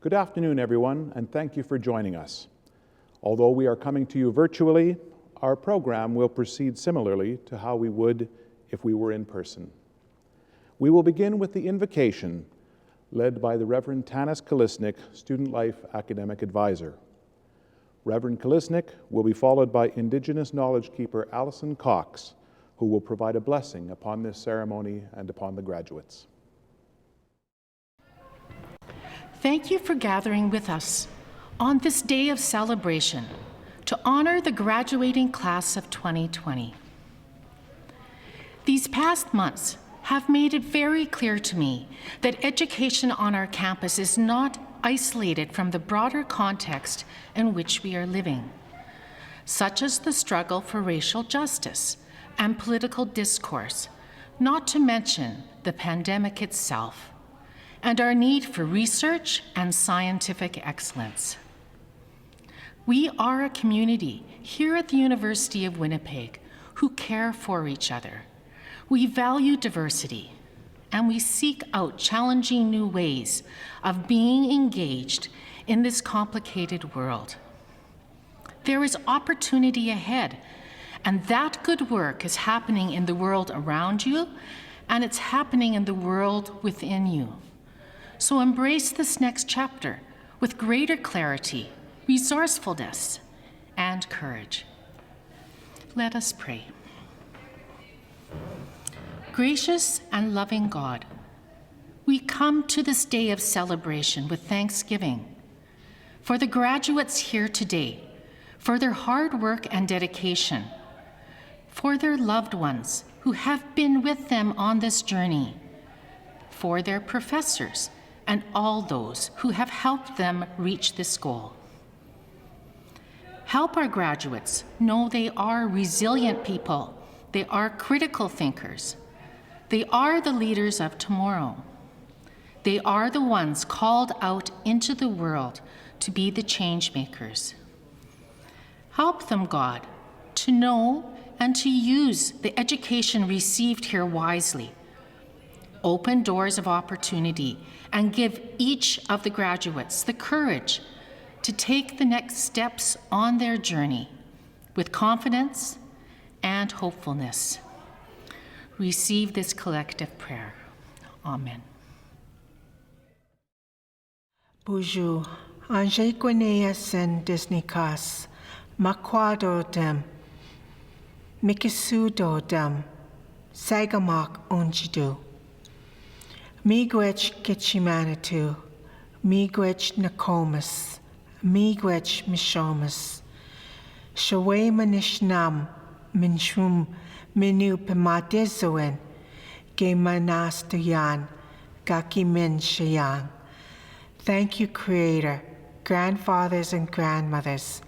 Good afternoon, everyone, and thank you for joining us. Although we are coming to you virtually, our program will proceed similarly to how we would if we were in person. We will begin with the invocation led by the Reverend Tanis Kalisnik, Student Life Academic Advisor. Reverend Kalisnik will be followed by Indigenous Knowledge Keeper Allison Cox, who will provide a blessing upon this ceremony and upon the graduates. Thank you for gathering with us on this day of celebration to honor the graduating class of 2020. These past months have made it very clear to me that education on our campus is not isolated from the broader context in which we are living, such as the struggle for racial justice and political discourse, not to mention the pandemic itself, and our need for research and scientific excellence. We are a community here at the University of Winnipeg who care for each other. We value diversity, and we seek out challenging new ways of being engaged in this complicated world. There is opportunity ahead, and that good work is happening in the world around you, and it's happening in the world within you. So embrace this next chapter with greater clarity, resourcefulness, and courage. Let us pray. Gracious and loving God, we come to this day of celebration with thanksgiving for the graduates here today, for their hard work and dedication, for their loved ones who have been with them on this journey, for their professors, and all those who have helped them reach this goal. Help our graduates know they are resilient people, they are critical thinkers, they are the leaders of tomorrow. They are the ones called out into the world to be the change makers. Help them, God, to know and to use the education received here wisely. Open doors of opportunity and give each of the graduates the courage to take the next steps on their journey with confidence and hopefulness. Receive this collective prayer. Amen. Bonjour, Anje Gweneas and Disneykas, Makwado dem, Mikisudo dem, Sagamak Onjidu. Miigwech Gitchimanitu, Miigwech Nokomis, Miigwech Mishomis, Shaway Manishnam, Minshum, Minu Pimadizoen, Gemanastayan, Gakimin Shayang. Thank you, Creator, grandfathers and grandmothers.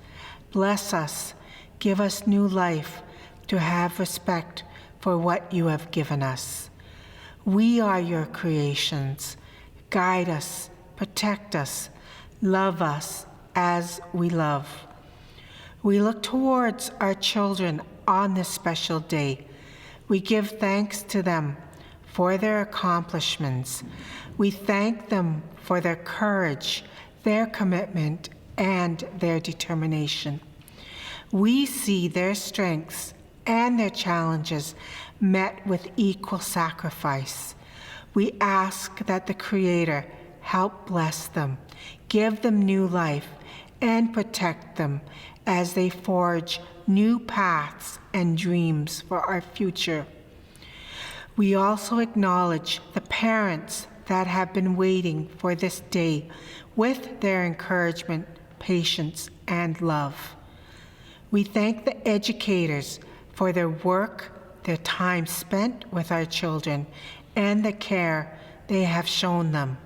Bless us, give us new life to have respect for what you have given us. We are your creations. Guide us, protect us, love us as we love. We look towards our children on this special day. We give thanks to them for their accomplishments. We thank them for their courage, their commitment, and their determination. We see their strengths and their challenges met with equal sacrifice. We ask that the Creator help bless them, give them new life, and protect them as they forge new paths and dreams for our future. We also acknowledge the parents that have been waiting for this day with their encouragement, patience, and love. We thank the educators for their work, their time spent with our children, and the care they have shown them.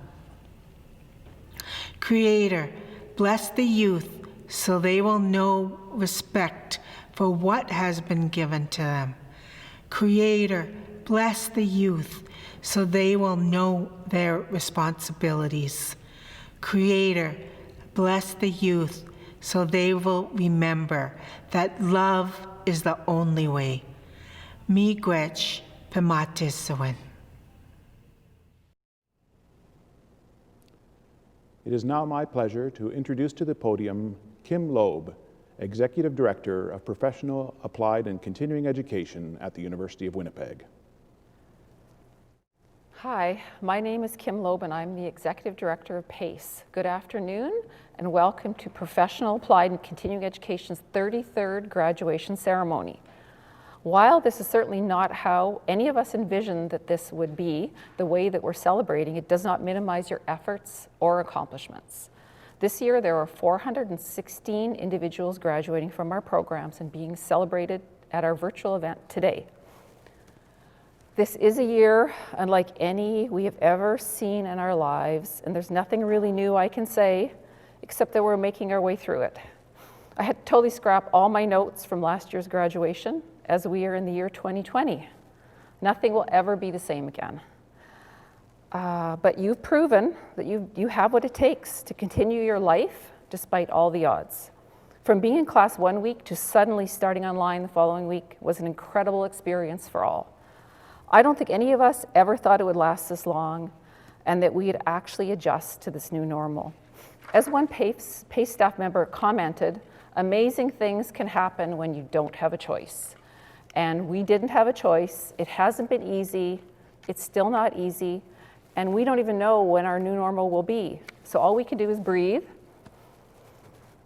Creator, bless the youth so they will know respect for what has been given to them. Creator, bless the youth so they will know their responsibilities. Creator, bless the youth so they will remember that love is the only way. Miigwech Pimatisawen. It is now my pleasure to introduce to the podium Kim Loeb, Executive Director of Professional, Applied, and Continuing Education at the University of Winnipeg. Hi, my name is Kim Loeb and I'm the Executive Director of PACE. Good afternoon and welcome to Professional, Applied, and Continuing Education's 33rd graduation ceremony. While this is certainly not how any of us envisioned that this would be, the way that we're celebrating, it does not minimize your efforts or accomplishments. This year there are 416 individuals graduating from our programs and being celebrated at our virtual event today. This is a year unlike any we have ever seen in our lives, and there's nothing really new I can say, except that we're making our way through it. I had to totally scrap all my notes from last year's graduation, as we are in the year 2020. Nothing will ever be the same again. But you've proven that you have what it takes to continue your life despite all the odds. From being in class one week to suddenly starting online the following week was an incredible experience for all. I don't think any of us ever thought it would last this long and that we'd actually adjust to this new normal. As one PACE staff member commented, amazing things can happen when you don't have a choice. And we didn't have a choice. It hasn't been easy. It's still not easy. And we don't even know when our new normal will be. So all we can do is breathe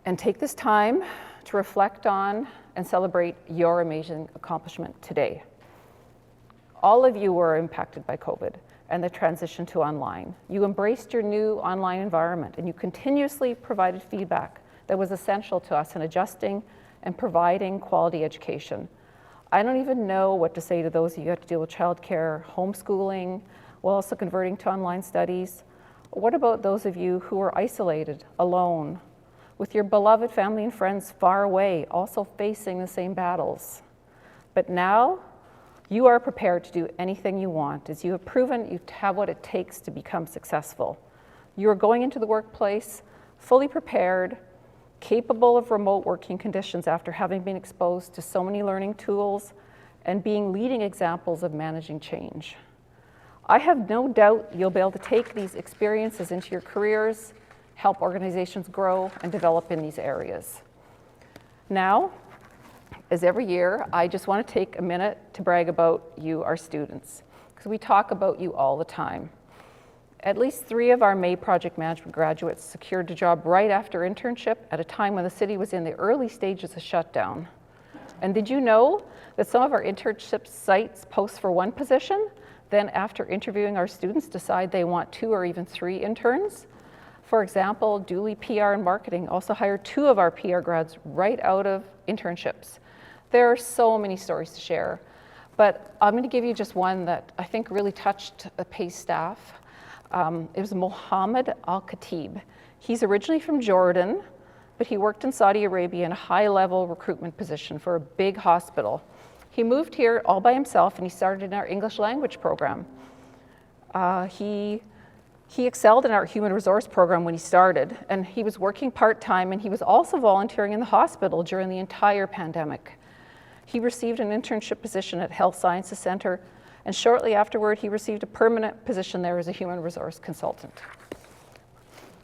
and take this time to reflect on and celebrate your amazing accomplishment today. All of you were impacted by COVID and the transition to online. You embraced your new online environment and you continuously provided feedback that was essential to us in adjusting and providing quality education. I don't even know what to say to those of you who have to deal with childcare, homeschooling, while also converting to online studies. What about those of you who are isolated, alone, with your beloved family and friends far away, also facing the same battles? But now, you are prepared to do anything you want, as you have proven you have what it takes to become successful. You are going into the workplace fully prepared, capable of remote working conditions after having been exposed to so many learning tools and being leading examples of managing change. I have no doubt you'll be able to take these experiences into your careers, help organizations grow and develop in these areas. Now, as every year, I just want to take a minute to brag about you, our students, because we talk about you all the time. At least 3 of our May project management graduates secured a job right after internship at a time when the city was in the early stages of shutdown. And did you know that some of our internship sites post for 1 position, then after interviewing our students decide they want 2 or even 3 interns? For example, Dooley PR and Marketing also hired 2 of our PR grads right out of internships. There are so many stories to share, but I'm going to give you just one that I think really touched the PACE staff. It was Mohammed Al-Khatib. He's originally from Jordan, but he worked in Saudi Arabia in a high-level recruitment position for a big hospital. He moved here all by himself and he started in our English language program. He excelled in our human resource program when he started, and he was working part-time, and he was also volunteering in the hospital during the entire pandemic. He received an internship position at Health Sciences Center, and shortly afterward, he received a permanent position there as a human resource consultant.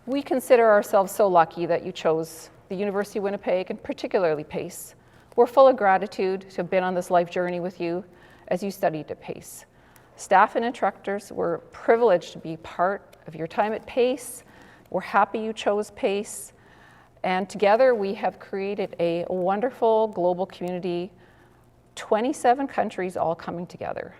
We consider ourselves so lucky that you chose the University of Winnipeg, and particularly PACE. We're full of gratitude to have been on this life journey with you as you studied at PACE. Staff and instructors, we're privileged to be part of your time at PACE. We're happy you chose PACE. And together we have created a wonderful global community, 27 countries all coming together.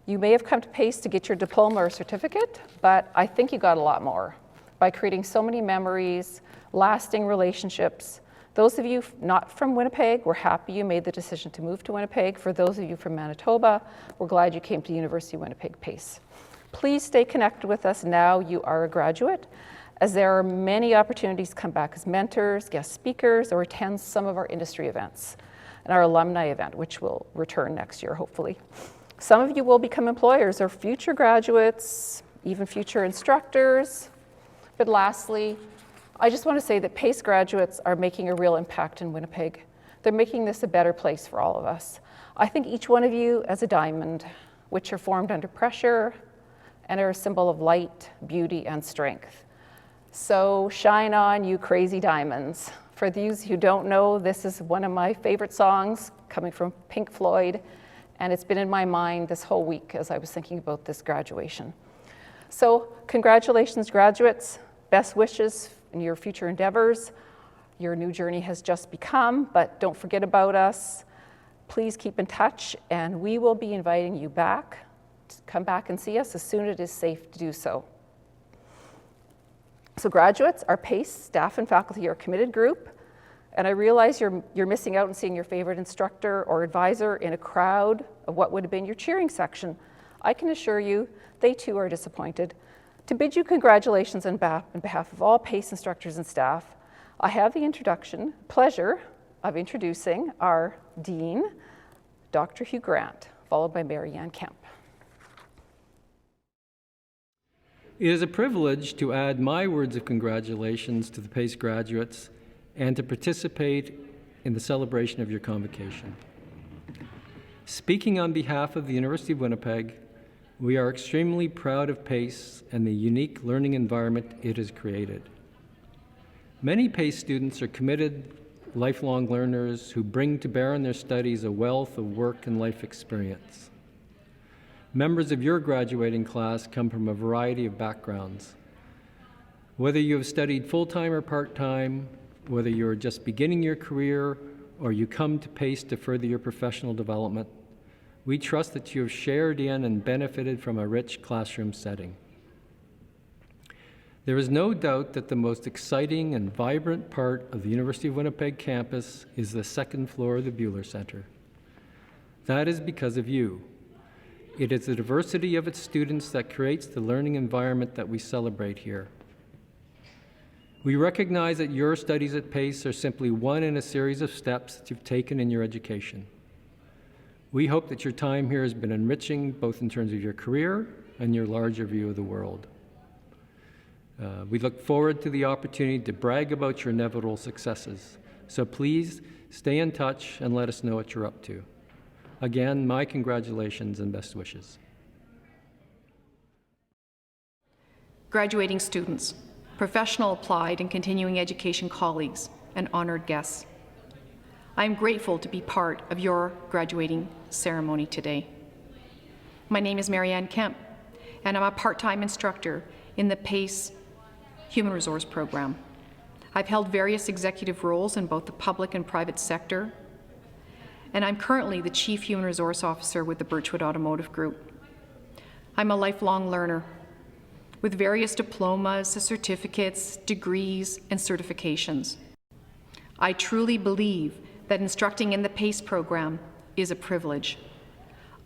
You may have come to PACE to get your diploma or certificate, but I think you got a lot more by creating so many memories, lasting relationships. Those of you not from Winnipeg, we're happy you made the decision to move to Winnipeg. For those of you from Manitoba, we're glad you came to the University of Winnipeg PACE. Please stay connected with us now you are a graduate, as there are many opportunities to come back as mentors, guest speakers, or attend some of our industry events and our alumni event, which will return next year, hopefully. Some of you will become employers or future graduates, even future instructors. But lastly, I just want to say that PACE graduates are making a real impact in Winnipeg. They're making this a better place for all of us. I think each one of you as a diamond, which are formed under pressure and are a symbol of light, beauty, and strength. So shine on, you crazy diamonds. For those who don't know, this is one of my favorite songs coming from Pink Floyd, and it's been in my mind this whole week as I was thinking about this graduation. So congratulations, graduates. Best wishes in your future endeavors. Your new journey has just begun, but don't forget about us. Please keep in touch, and we will be inviting you back to come back and see us as soon as it is safe to do so. So graduates, our PACE staff and faculty are a committed group, and I realize you're missing out on seeing your favorite instructor or advisor in a crowd of what would have been your cheering section. I can assure you, they too are disappointed. To bid you congratulations on behalf of all PACE instructors and staff, I have the pleasure of introducing our Dean, Dr. Hugh Grant, followed by Mary Ann Kemp. It is a privilege to add my words of congratulations to the PACE graduates and to participate in the celebration of your convocation. Speaking on behalf of the University of Winnipeg, we are extremely proud of PACE and the unique learning environment it has created. Many PACE students are committed, lifelong learners who bring to bear on their studies a wealth of work and life experience. Members of your graduating class come from a variety of backgrounds. Whether you have studied full-time or part-time, whether you're just beginning your career or you come to PACE to further your professional development, we trust that you have shared in and benefited from a rich classroom setting. There is no doubt that the most exciting and vibrant part of the University of Winnipeg campus is the second floor of the Buehler Center. That is because of you. It is the diversity of its students that creates the learning environment that we celebrate here. We recognize that your studies at PACE are simply one in a series of steps that you've taken in your education. We hope that your time here has been enriching both in terms of your career and your larger view of the world. We look forward to the opportunity to brag about your inevitable successes. So please stay in touch and let us know what you're up to. Again, my congratulations and best wishes. Graduating students, professional applied and continuing education colleagues, and honored guests, I am grateful to be part of your graduating ceremony today. My name is Mary Ann Kemp, and I'm a part-time instructor in the PACE Human Resource Program. I've held various executive roles in both the public and private sector, and I'm currently the Chief Human Resource Officer with the Birchwood Automotive Group. I'm a lifelong learner with various diplomas, certificates, degrees, and certifications. I truly believe that instructing in the PACE program is a privilege.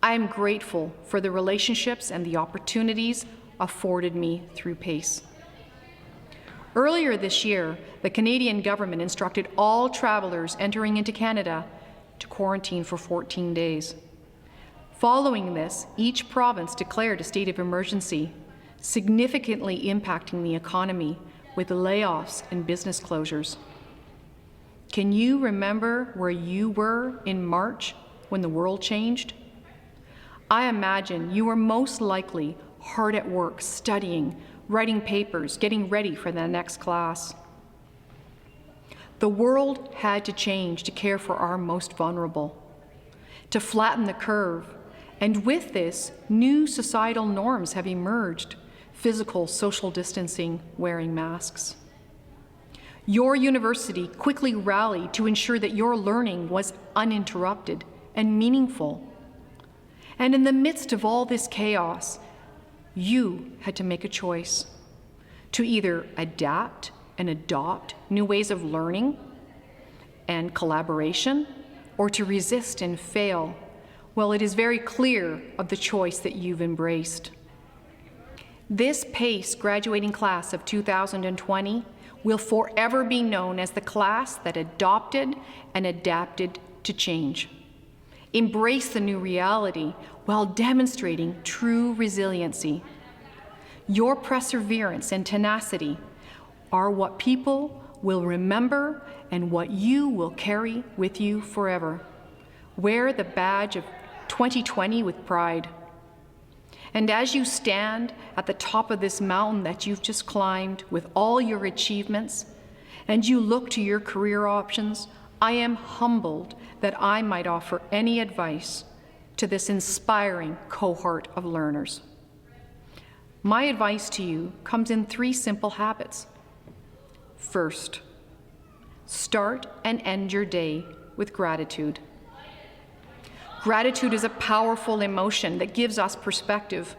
I am grateful for the relationships and the opportunities afforded me through PACE. Earlier this year, the Canadian government instructed all travelers entering into Canada to quarantine for 14 days. Following this, each province declared a state of emergency, significantly impacting the economy with layoffs and business closures. Can you remember where you were in March when the world changed? I imagine you were most likely hard at work studying, writing papers, getting ready for the next class. The world had to change to care for our most vulnerable, to flatten the curve, and with this, new societal norms have emerged: physical, social distancing, wearing masks. Your university quickly rallied to ensure that your learning was uninterrupted and meaningful. And in the midst of all this chaos, you had to make a choice to either adapt and adopt new ways of learning and collaboration, or to resist and fail. Well, it is very clear of the choice that you've embraced. This PACE graduating class of 2020 will forever be known as the class that adopted and adapted to change. Embrace the new reality while demonstrating true resiliency. Your perseverance and tenacity are what people will remember and what you will carry with you forever. Wear the badge of 2020 with pride. And as you stand at the top of this mountain that you've just climbed with all your achievements, and you look to your career options, I am humbled that I might offer any advice to this inspiring cohort of learners. My advice to you comes in 3 simple habits. First, start and end your day with gratitude. Gratitude is a powerful emotion that gives us perspective.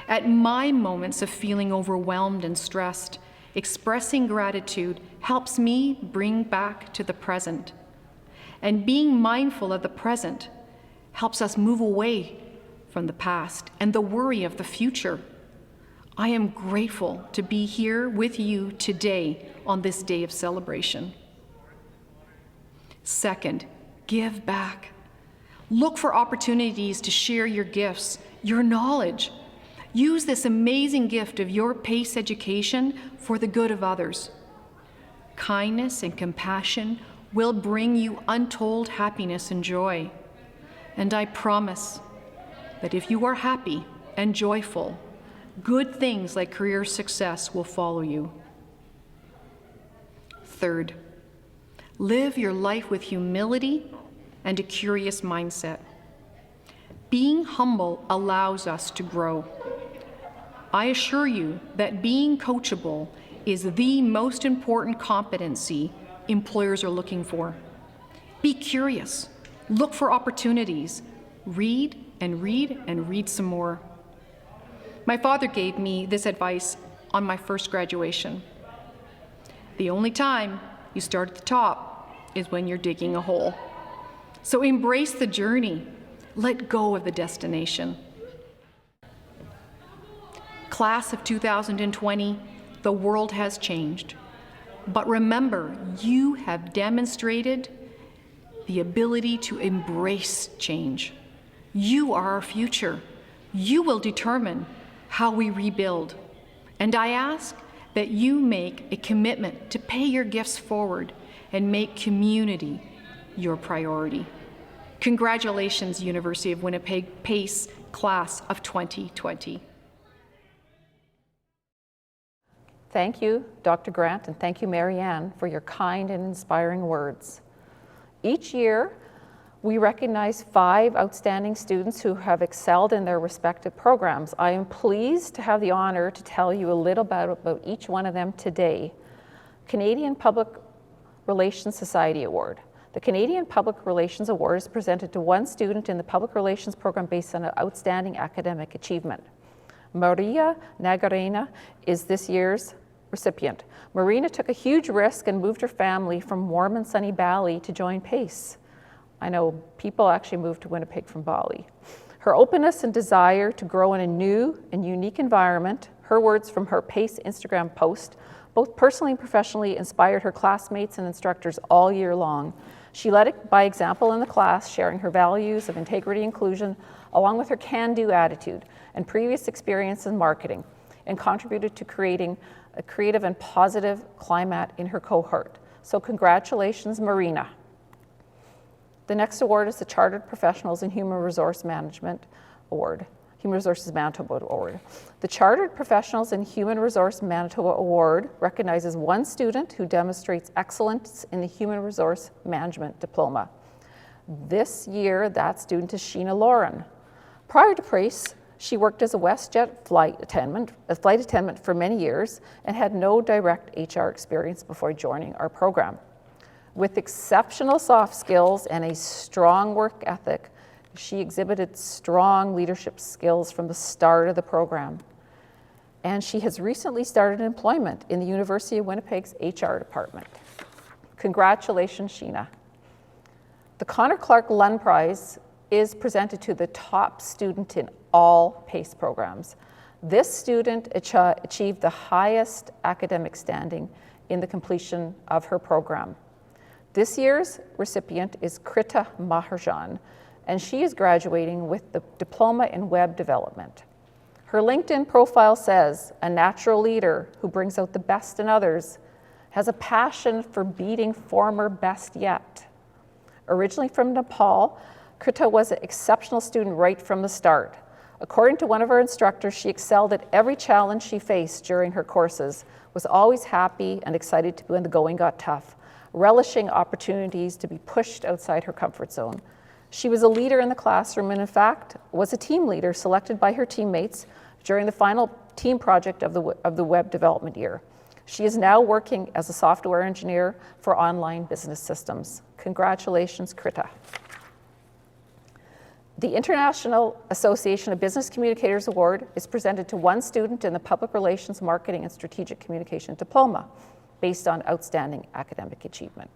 At my moments of feeling overwhelmed and stressed, expressing gratitude helps me bring back to the present. And being mindful of the present helps us move away from the past and the worry of the future. I am grateful to be here with you today on this day of celebration. Second, give back. Look for opportunities to share your gifts, your knowledge. Use this amazing gift of your PACE education for the good of others. Kindness and compassion will bring you untold happiness and joy. And I promise that if you are happy and joyful, good things like career success will follow you. Third, live your life with humility and a curious mindset. Being humble allows us to grow. I assure you that being coachable is the most important competency employers are looking for. Be curious, look for opportunities, read and read and read some more. My father gave me this advice on my first graduation. The only time you start at the top is when you're digging a hole. So embrace the journey, let go of the destination. Class of 2020, the world has changed. But remember, you have demonstrated the ability to embrace change. You are our future. You will determine how we rebuild. And I ask that you make a commitment to pay your gifts forward and make community your priority. Congratulations, University of Winnipeg PACE Class of 2020. Thank you, Dr. Grant, and thank you, Marianne, for your kind and inspiring words. Each year, we recognize 5 outstanding students who have excelled in their respective programs. I am pleased to have the honor to tell you a little bit about each one of them today. Canadian Public Relations Society Award. The Canadian Public Relations Award is presented to one student in the Public Relations program based on an outstanding academic achievement. Maria Nagarena is this year's recipient. Marina took a huge risk and moved her family from warm and sunny Bali to join PACE. I know people actually moved to Winnipeg from Bali. Her openness and desire to grow in a new and unique environment, her words from her PACE Instagram post, both personally and professionally inspired her classmates and instructors all year long. She led it by example in the class, sharing her values of integrity and inclusion, along with her can-do attitude and previous experience in marketing, and contributed to creating a creative and positive climate in her cohort. So congratulations, Marina. The next award is the Chartered Professionals in Human Resource Management Award, Human Resources Manitoba Award. The Chartered Professionals in Human Resource Manitoba Award recognizes one student who demonstrates excellence in the Human Resource Management Diploma. This year, that student is Sheena Lauren. Prior to PACE, she worked as a WestJet flight attendant for many years and had no direct HR experience before joining our program. With exceptional soft skills and a strong work ethic, she exhibited strong leadership skills from the start of the program. And she has recently started employment in the University of Winnipeg's HR department. Congratulations, Sheena. The Connor Clark Lund Prize is presented to the top student in all PACE programs. This student achieved the highest academic standing in the completion of her program. This year's recipient is Krita Maharjan, and she is graduating with the Diploma in Web Development. Her LinkedIn profile says, a natural leader who brings out the best in others, has a passion for beating former best yet. Originally from Nepal, Krita was an exceptional student right from the start. According to one of her instructors, she excelled at every challenge she faced during her courses, was always happy and excited when the going got tough, relishing opportunities to be pushed outside her comfort zone. She was a leader in the classroom and, in fact, was a team leader selected by her teammates during the final team project of the web development year. She is now working as a software engineer for online business systems. Congratulations, Krita. The International Association of Business Communicators Award is presented to one student in the Public Relations, Marketing, and Strategic Communication Diploma based on outstanding academic achievement.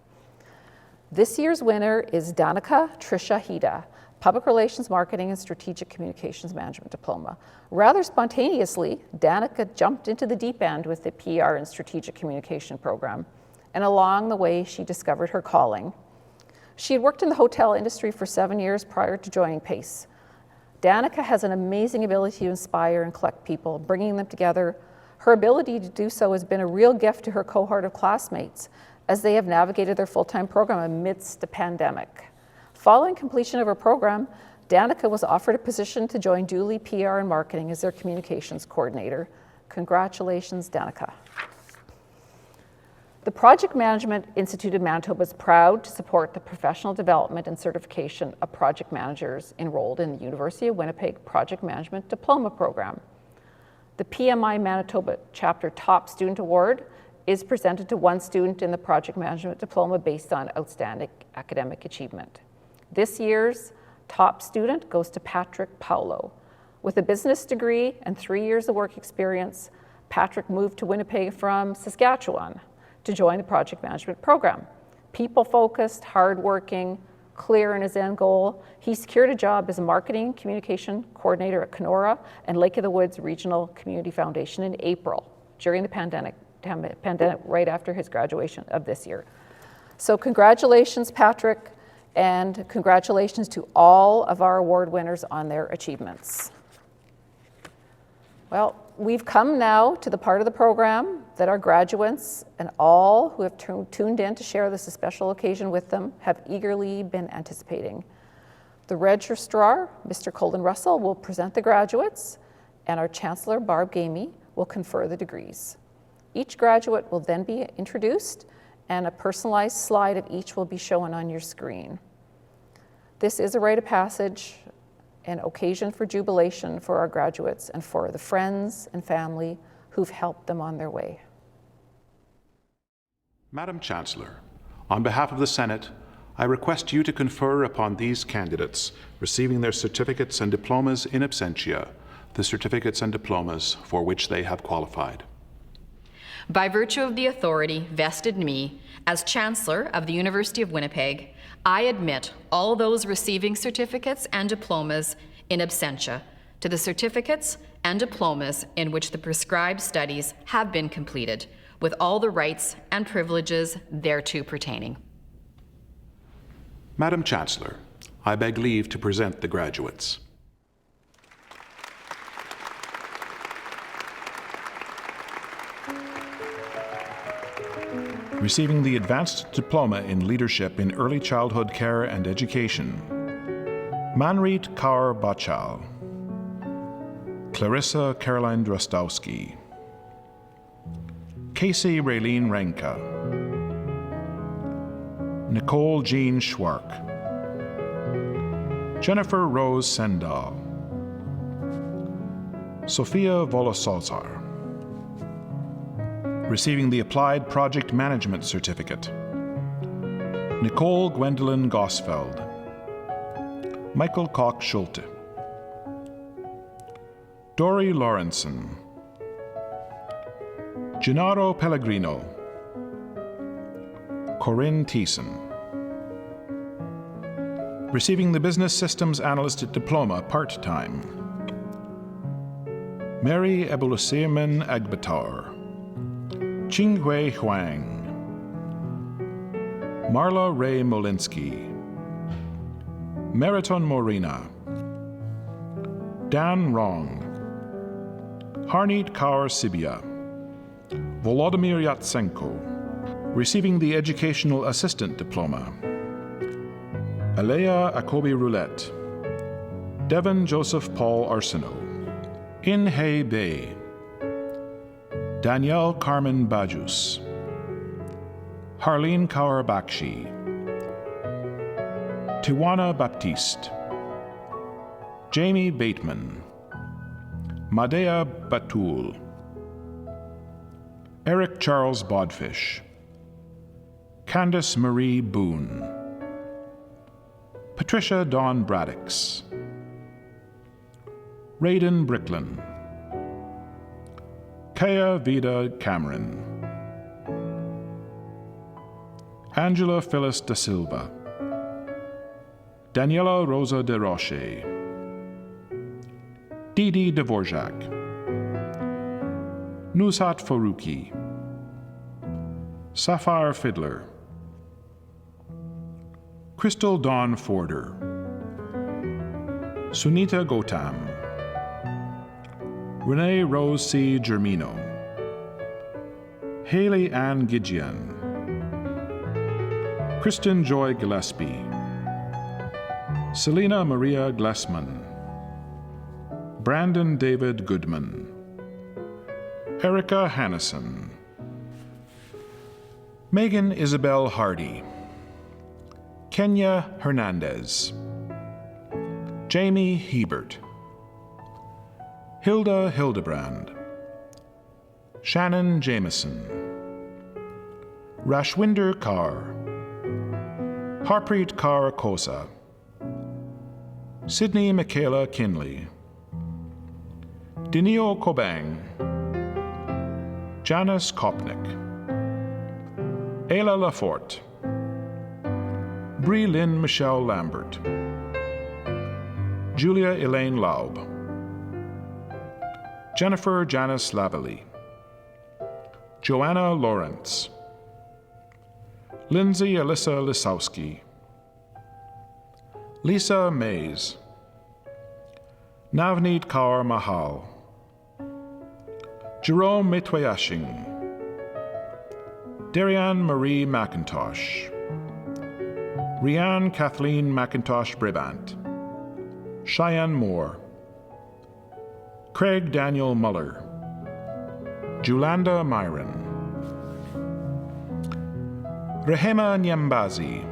This year's winner is Danica Trisha Hida, Public Relations, Marketing, and Strategic Communications Management Diploma. Rather spontaneously, Danica jumped into the deep end with the PR and Strategic Communication program, and along the way, she discovered her calling. She had worked in the hotel industry for 7 years prior to joining PACE. Danica has an amazing ability to inspire and collect people, bringing them together. Her ability to do so has been a real gift to her cohort of classmates as they have navigated their full-time program amidst the pandemic. Following completion of her program, Danica was offered a position to join Dooley PR and Marketing as their communications coordinator. Congratulations, Danica. The Project Management Institute of Manitoba is proud to support the professional development and certification of project managers enrolled in the University of Winnipeg Project Management Diploma program. The PMI Manitoba Chapter Top Student Award is presented to one student in the Project Management Diploma based on outstanding academic achievement. This year's top student goes to Patrick Paulo. With a business degree and 3 years of work experience, Patrick moved to Winnipeg from Saskatchewan to join the project management program. People-focused, hardworking, clear in his end goal, he secured a job as a marketing communication coordinator at Kenora and Lake of the Woods Regional Community Foundation in April, during the pandemic right after his graduation of this year. So congratulations, Patrick, and congratulations to all of our award winners on their achievements. Well, we've come now to the part of the program that our graduates and all who have tuned in to share this special occasion with them have eagerly been anticipating. The registrar, Mr. Colin Russell, will present the graduates, and our Chancellor, Barb Gamey, will confer the degrees. Each graduate will then be introduced, and a personalized slide of each will be shown on your screen. This is a rite of passage, an occasion for jubilation for our graduates and for the friends and family who've helped them on their way. Madam Chancellor, on behalf of the Senate, I request you to confer upon these candidates receiving their certificates and diplomas in absentia, the certificates and diplomas for which they have qualified. By virtue of the authority vested in me as Chancellor of the University of Winnipeg, I admit all those receiving certificates and diplomas in absentia to the certificates and diplomas in which the prescribed studies have been completed, with all the rights and privileges thereto pertaining. Madam Chancellor, I beg leave to present the graduates. Receiving the Advanced Diploma in Leadership in Early Childhood Care and Education, Manreet Kaur Bachal, Clarissa Caroline Drostowski, Casey Raylene Renka, Nicole Jean Schwark, Jennifer Rose Sendal, Sophia Volosozar. Receiving the Applied Project Management Certificate, Nicole Gwendolyn Gosfeld, Michael Koch Schulte, Dory Lawrenson, Gennaro Pellegrino, Corinne Thiessen. Receiving the Business Systems Analyst Diploma part-time, Mary Ebulusirman Agbatar, Qinghui Huang, Marla Ray Molinsky, Meriton Morina, Dan Rong, Harneet Kaur Sibia, Volodymyr Yatsenko. Receiving the Educational Assistant Diploma, Alea Akobi Roulette, Devon Joseph Paul Arsenault, In Hay Bay, Danielle Carmen Bajus, Harleen Kaur Bakshi, Tiwana Baptiste, Jamie Bateman, Madea Batul, Eric Charles Bodfish, Candace Marie Boone, Patricia Dawn Braddix, Raiden Bricklin, Kaya Vida Cameron, Angela Phyllis da Silva, Daniela Rosa de Roche, Didi Dvorak, Nushat Faruqi, Safar Fiddler, Crystal Dawn Forder, Sunita Gautam, Renee Rose C. Germino, Haley Ann Gideon, Kristen Joy Gillespie, Selena Maria Glessman, Brandon David Goodman, Erica Hannison, Megan Isabel Hardy, Kenya Hernandez, Jamie Hebert, Hilda Hildebrand, Shannon Jameson, Rashwinder Kaur, Harpreet Kaur Kosa, Sydney Michaela Kinley, Denio Kobang, Janice Kopnick, Ayla Laforte, Brie Lynn Michelle Lambert, Julia Elaine Laub, Jennifer Janice Lavalley, Joanna Lawrence, Lindsay Alyssa Lisowski, Lisa Mays, Navneet Kaur Mahal, Jerome Mitwayashing, Darianne Marie McIntosh, Rianne Kathleen McIntosh Brabant, Cheyenne Moore, Craig Daniel Muller, Julanda Myron, Rehema Nyambazi,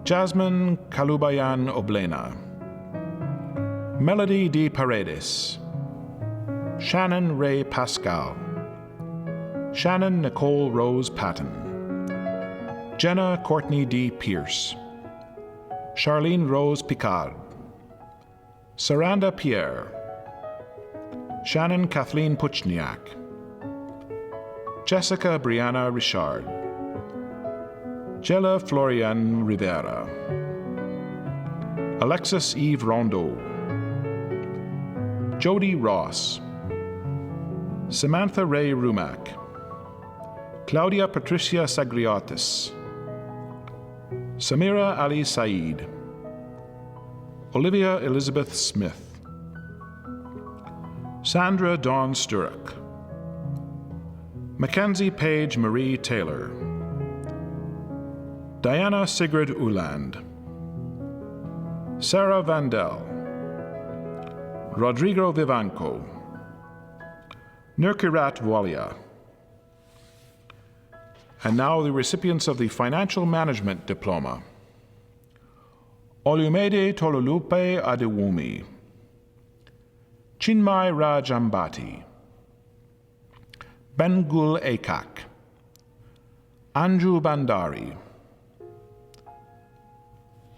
Jasmine Kalubayan Oblena, Melody D. Paredes, Shannon Ray Pascal, Shannon Nicole Rose Patton, Jenna Courtney D. Pierce, Charlene Rose Picard, Saranda Pierre, Shannon Kathleen Puchniak, Jessica Brianna Richard, Jella Florian Rivera, Alexis Eve Rondeau, Jody Ross, Samantha Ray Rumack, Claudia Patricia Sagriotis, Samira Ali Saeed, Olivia Elizabeth Smith, Sandra Dawn Sturrock, Mackenzie Page Marie Taylor, Diana Sigrid Uland, Sarah Vandell, Rodrigo Vivanco, Nurkirat Walia. And now the recipients of the Financial Management Diploma. Olumide Tolulupe Adewumi, Chinmay Rajambati, Bengul Akak, Anju Bandari,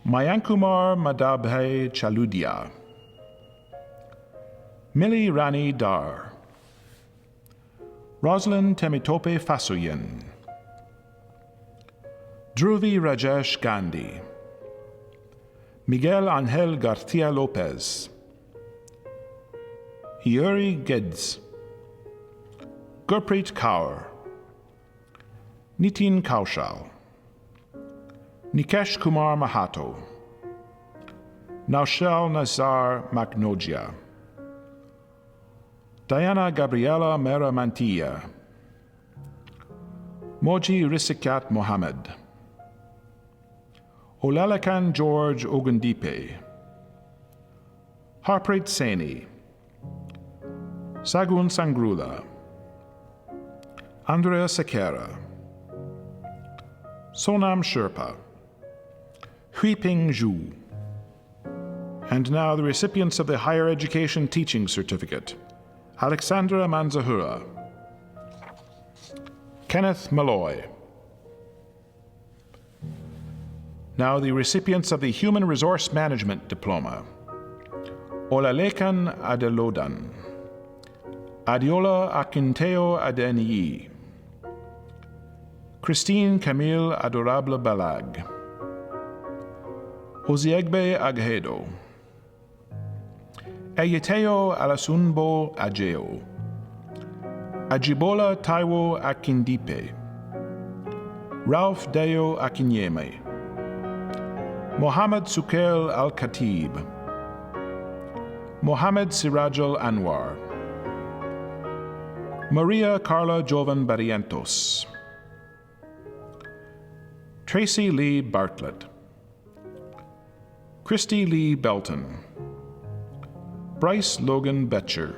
Mayankumar Madabhe Chaludia, Millie Rani Dar, Rosalind Temitope Fasuyen, Dhruvi Rajesh Gandhi, Miguel Angel Garcia Lopez, Yuri Gedz, Gurpreet Kaur, Nitin Kaushal, Nikesh Kumar Mahato, Naushal Nazar Maknogia, Diana Gabriela Mera Mantilla, Moji Risikat Mohammed, Olalakan George Ogundipe, Harpreet Saini, Sagun Sangrula, Andrea Sekera, Sonam Sherpa, Huiping Zhu, and now the recipients of the Higher Education Teaching Certificate, Alexandra Manzahura, Kenneth Malloy. Now the recipients of the Human Resource Management Diploma, Olalekan Adelodan, Adiola Akinteo Adeniyi, Christine Camille Adorable Balag, Oziegbe Aghedo, Eyeteo Alasunbo Ajeo, Ajibola Taiwo Akindipe, Ralph Deo Akinyeme, Mohammed Sukail Al-Khatib, Mohammed Sirajal Anwar, Maria Carla Jovan Barrientos, Tracy Lee Bartlett, Christy Lee Belton, Bryce Logan Betcher,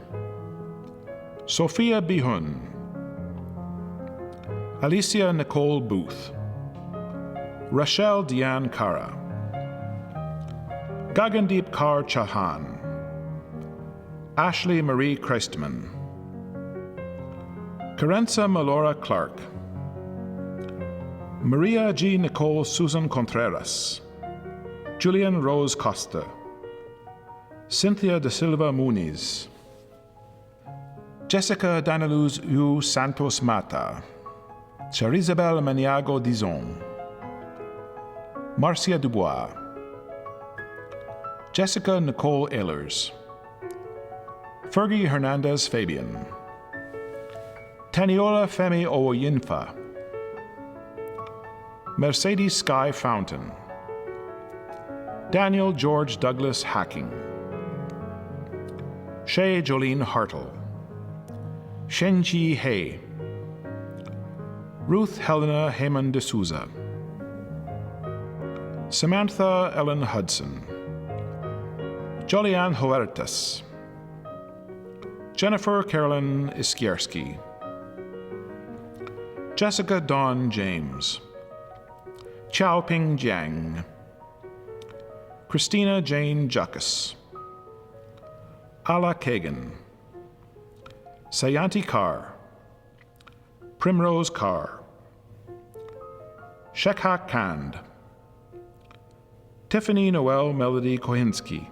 Sophia Bihun, Alicia Nicole Booth, Rachel Diane Kara, Gagandeep Kaur Chauhan, Ashley Marie Christman, Carenza Melora Clark, Maria G. Nicole Susan Contreras, Julian Rose Costa, Cynthia De Silva Muniz, Jessica Daniluz U. Santos Mata, Charizabel Maniago Dizon, Marcia Dubois, Jessica Nicole Ehlers, Fergie Hernandez Fabian, Taniola Femi Owoyinfa, Mercedes Sky Fountain, Daniel George Douglas Hacking, Shay Jolene Hartle, Shenji Hay, Ruth Helena Heyman de Souza, Samantha Ellen Hudson, Jolianne Huertas, Jennifer Carolyn Iskierski, Jessica Dawn James, Xiaoping Jiang, Christina Jane Juckus, Ala Kagan, Sayanti Carr, Primrose Carr, Shekha Kand, Tiffany Noel Melody Kohinsky,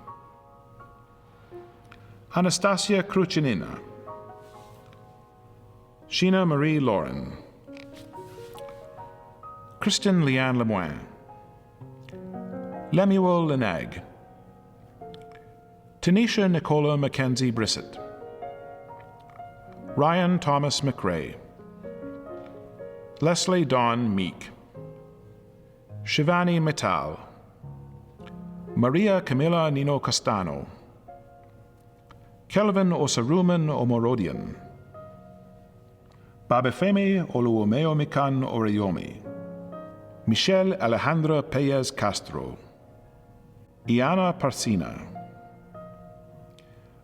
Anastasia Kruchinina, Sheena Marie Lauren, Kristen Leanne Lemoine, Lemuel Lenag, Tanisha Nicola Mackenzie Brissett, Ryan Thomas McRae, Leslie Dawn Meek, Shivani Mittal, Maria Camila Nino Castano, Kelvin Osaruman Omorodian, Babefemi Oluomeo Mikan Oreyomi, Michelle Alejandra Peyes Castro, Iana Parsina,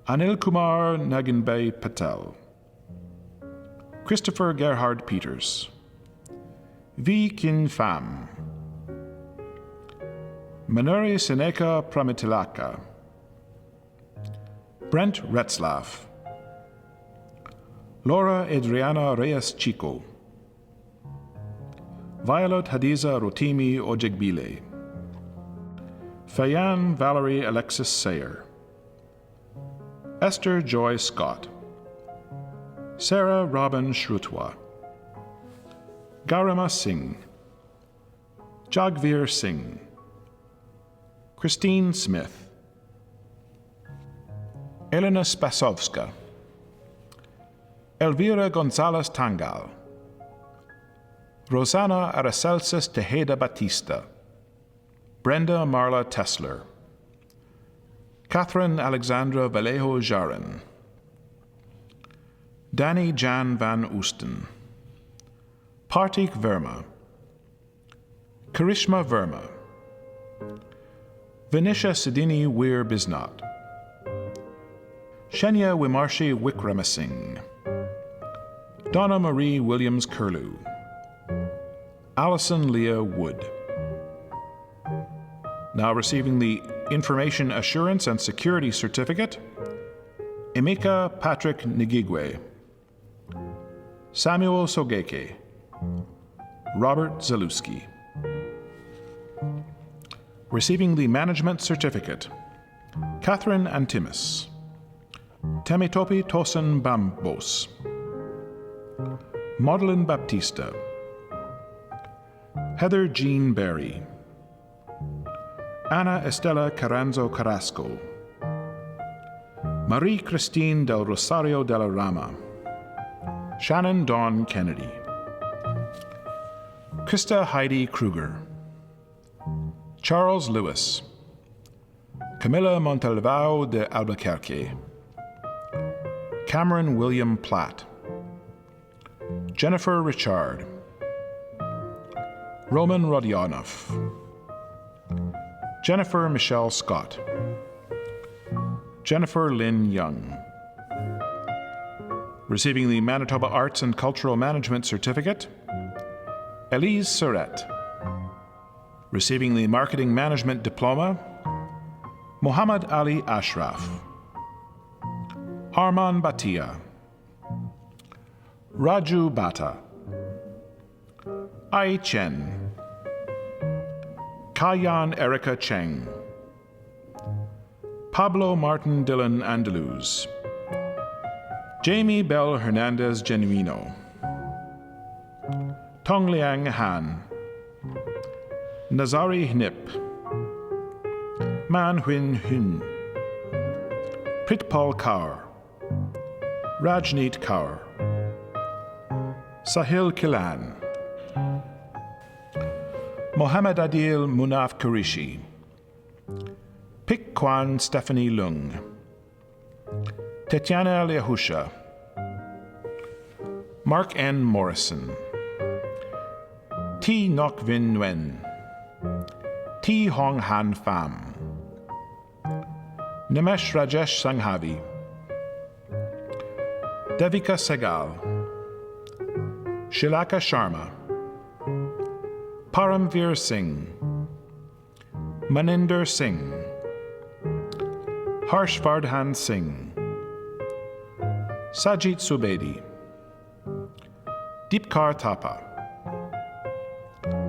Anil Kumar Naginbay Patel, Christopher Gerhard Peters, V. Kin Pham, Manuri Seneka Pramitilaka, Brent Retzlaff, Laura Adriana Reyes Chico, Violet Hadiza Rotimi Ojegbile, Fayan Valerie Alexis Sayer, Esther Joy Scott, Sarah Robin Shrutwa, Garima Singh, Jagvir Singh, Christine Smith, Elena Spasovska, Elvira Gonzalez Tangal, Rosanna Aracelsus Tejeda Batista, Brenda Marla Tessler, Catherine Alexandra Vallejo Jarin, Danny Jan van Oosten, Partik Verma, Karishma Verma, Venisha Sidini Weir Bisnot, Shenya Wimarshi Wickramasinghe, Donna Marie Williams Curlew, Allison Leah Wood. Now receiving the Information Assurance and Security Certificate, Emeka Patrick Ngigwe, Samuel Sogeke, Robert Zalewski. Receiving the Management Certificate, Catherine Antimus, Temitope Tosin Bambos, Madeline Baptista, Heather Jean Berry, Ana Estela Carranzo Carrasco, Marie Christine del Rosario de la Rama, Shannon Dawn Kennedy, Krista Heidi Kruger, Charles Lewis, Camilla Montalvao de Albuquerque, Cameron William Platt, Jennifer Richard, Roman Rodionov, Jennifer Michelle Scott, Jennifer Lynn Young. Receiving the Manitoba Arts and Cultural Management Certificate, Elise Surette. Receiving the Marketing Management Diploma, Muhammad Ali Ashraf, Arman Bhatia, Raju Bata, Ai Chen, Kayan Erica Cheng, Pablo Martin Dillon Andaluz, Jamie Bell Hernandez Genuino, Tong Liang Han, Nazari Hnip, Man Huin Hun, Pritpal Kaur, Rajneet Kaur, Sahil Kilan, Mohammed Adil Munaf Kurishi, Pik Kwan Stephanie Lung, Tetiana Lehusha, Mark N. Morrison, T. Nok Vin Nguyen, T. Hong Han Pham, Nimesh Rajesh Sanghavi, Devika Segal, Shilaka Sharma, Paramveer Singh, Maninder Singh, Harshvardhan Singh, Sajit Subedi, Deepkar Thapa,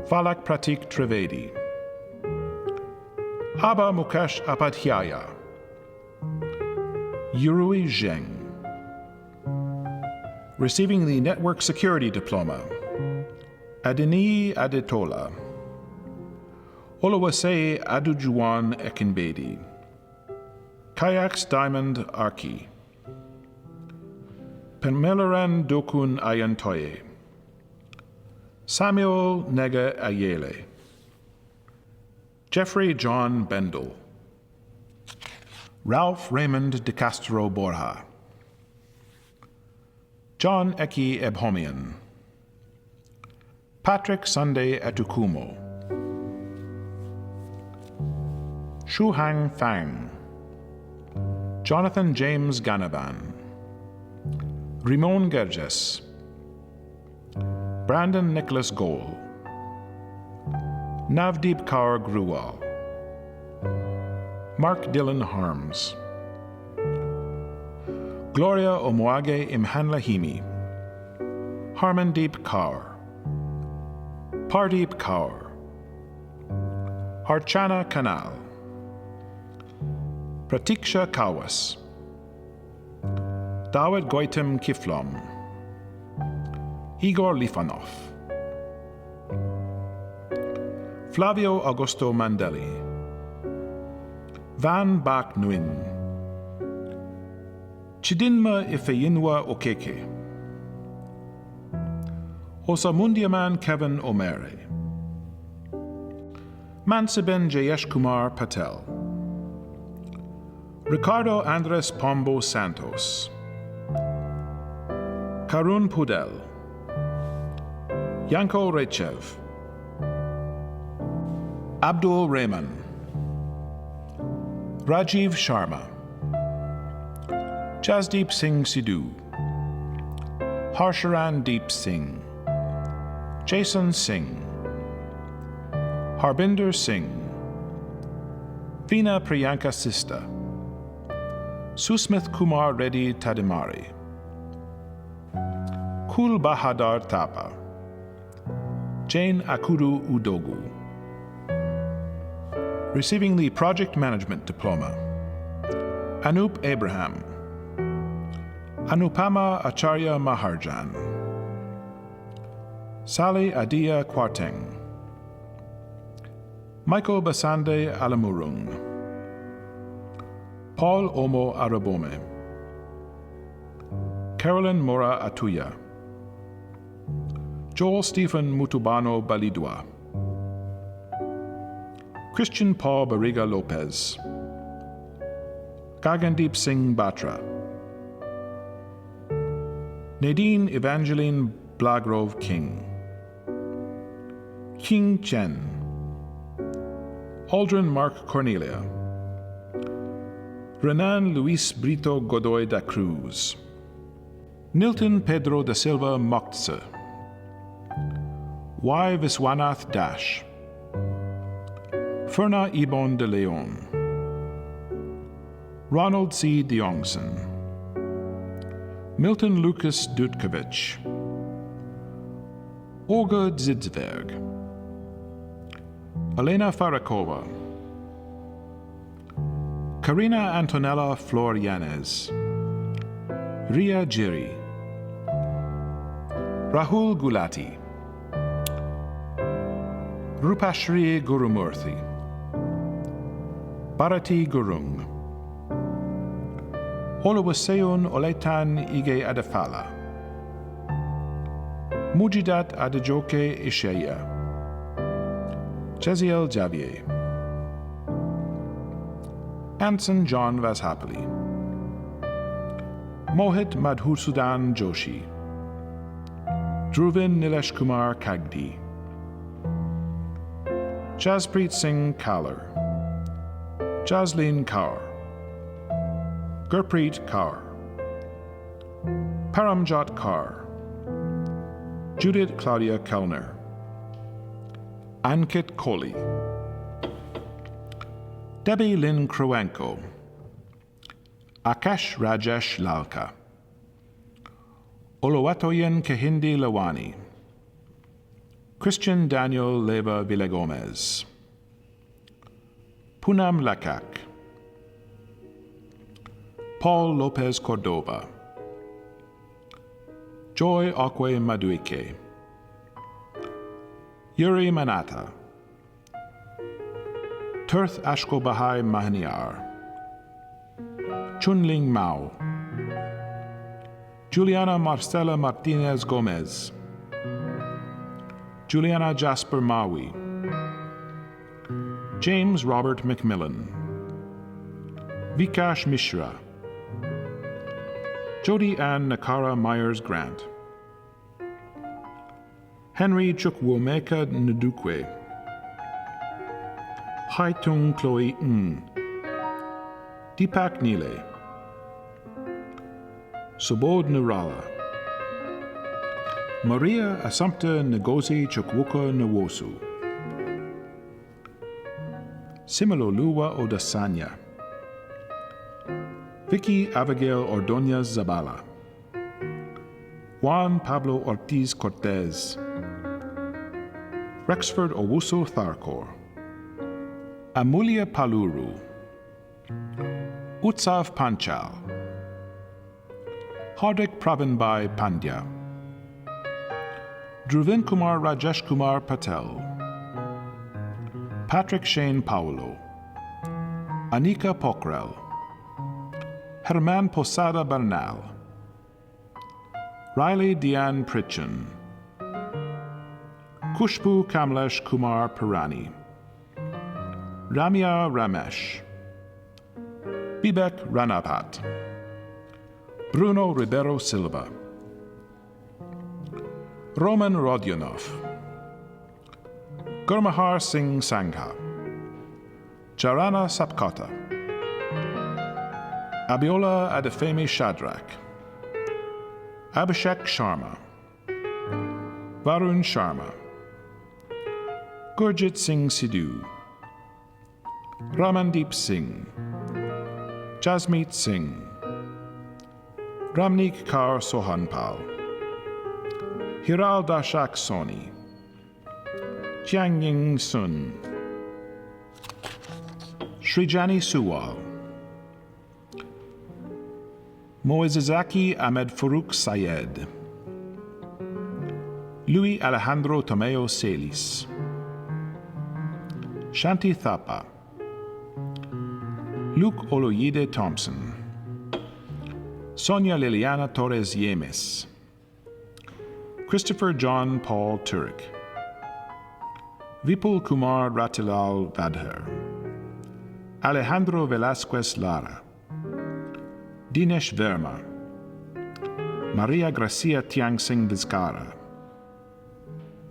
Falak Pratik Trivedi, Abba Mukesh Apadhyaya, Yurui Zheng. Receiving the Network Security Diploma, Adini Adetola, Olawase Adujuwan Ekinbedi, Kayaks Diamond Arki, Pemelaran Dokun Ayantoye, Samuel Nega Ayele, Jeffrey John Bendel, Ralph Raymond De Castro Borja, John Eki Ebhomian, Patrick Sunday Etukumo, Shuhang Fang, Jonathan James Ganaban, Rimon Gerges, Brandon Nicholas Goal, Navdeep Kaur Gruwal, Mark Dillon Harms, Gloria Omoage Imhanlahimi, Harmandeep Kaur, Pardeep Kaur, Archana Kanal, Pratiksha Kawas, Dawid Goitem Kiflom, Igor Lifanov, Flavio Augusto Mandeli, Van Bak Nguyen, Chidinma Ifeyinwa Okeke, Osamundiaman Kevin Omere, Mansiben Jayesh Kumar Patel, Ricardo Andres Pombo Santos, Karun Pudel, Yanko Rechev, Abdul Rehman, Rajiv Sharma, Jasdeep Singh Sidhu, Harsharan Deep Singh, Jason Singh, Harbinder Singh, Veena Priyanka Sista, Susmith Kumar Reddy Tadimari, Kul Bahadar Thapa, Jane Akudu Udogu. Receiving the Project Management Diploma, Anup Abraham, Anupama Acharya Maharjan, Sally Adia Kwarteng, Michael Basande Alamurung, Paul Omo Arabome, Carolyn Mora Atuya, Joel Stephen Mutubano Balidua, Christian Paul Barriga Lopez, Gagandeep Singh Batra, Nadine Evangeline Blagrove King, King Chen, Aldrin Mark Cornelia, Renan Luis Brito Godoy da Cruz, Nilton Pedro da Silva Moktse, Y. Viswanath Dash, Ferna Ibon de Leon, Ronald C. Diongson, Milton Lucas Dutkovich, Olga Dzidzberg, Elena Farakova, Karina Antonella Florianez, Ria Giri, Rahul Gulati, Rupashri Gurumurthy, Bharati Gurung, Oluwaseun Oletan Ige Adefala, Mujidat Adejoke Isheya, Jeziel Javier, Anson John Vashapali, Mohit Madhusudan Joshi, Dhruvin Nilesh Kumar Kagdi, Jaspreet Singh Kalar, Jasleen Kaur, Gurpreet Kaur, Paramjot Kaur, Judith Claudia Kellner, Ankit Kohli, Debbie Lynn Kroenko, Akash Rajesh Lalka, Oluwatoyin Kehinde Lawani, Christian Daniel Leva Villagomez, Poonam Lakak, Paul Lopez Cordova, Joy Okwe Maduike, Yuri Manata, Tirth Ashko Bahai Mahaniar, Chunling Mao, Juliana Marcela Martinez Gomez, Juliana Jasper Maui, James Robert McMillan, Vikash Mishra, Jody Ann Nakara Myers Grant, Henry Chukwuemeka Ndukwe, Haitung Chloe Ng, Deepak Nile, Subodh Nirala, Maria Assumpta Ngozi Chukwuka Nwosu, Similoluwa Odasanya, Vicky Abigail Ordonez Zabala, Juan Pablo Ortiz Cortez, Rexford Owusu Tharkor, Amulia Paluru, Utsav Panchal, Hardik Pravinbhai Pandya, Dhruvin Kumar Rajesh Kumar Patel, Patrick Shane Paulo, Anika Pokral, Herman Posada Bernal, Riley Diane Pritchin, Kushbu Kamlesh Kumar Pirani, Ramya Ramesh, Bibek Ranapat, Bruno Ribeiro Silva, Roman Rodionov, Gurmahar Singh Sangha, Jarana Sapkota, Abiola Adefemi Shadrach, Abhishek Sharma, Varun Sharma, Gurjit Singh Sidhu, Ramandeep Singh, Jasmeet Singh, Ramnik Kaur Sohanpal, Hiral Dashak Soni, Jiangying Sun, Srijani Suwal, Moizazaki Ahmed Farouk Sayed, Luis Alejandro Tomeo Celis, Shanti Thapa, Luke Oloyede Thompson, Sonia Liliana Torres Yemes, Christopher John Paul Turek, Vipul Kumar Ratilal Vadher, Alejandro Velasquez Lara, Dinesh Verma, Maria Gracia Tiang Singh Vizcara,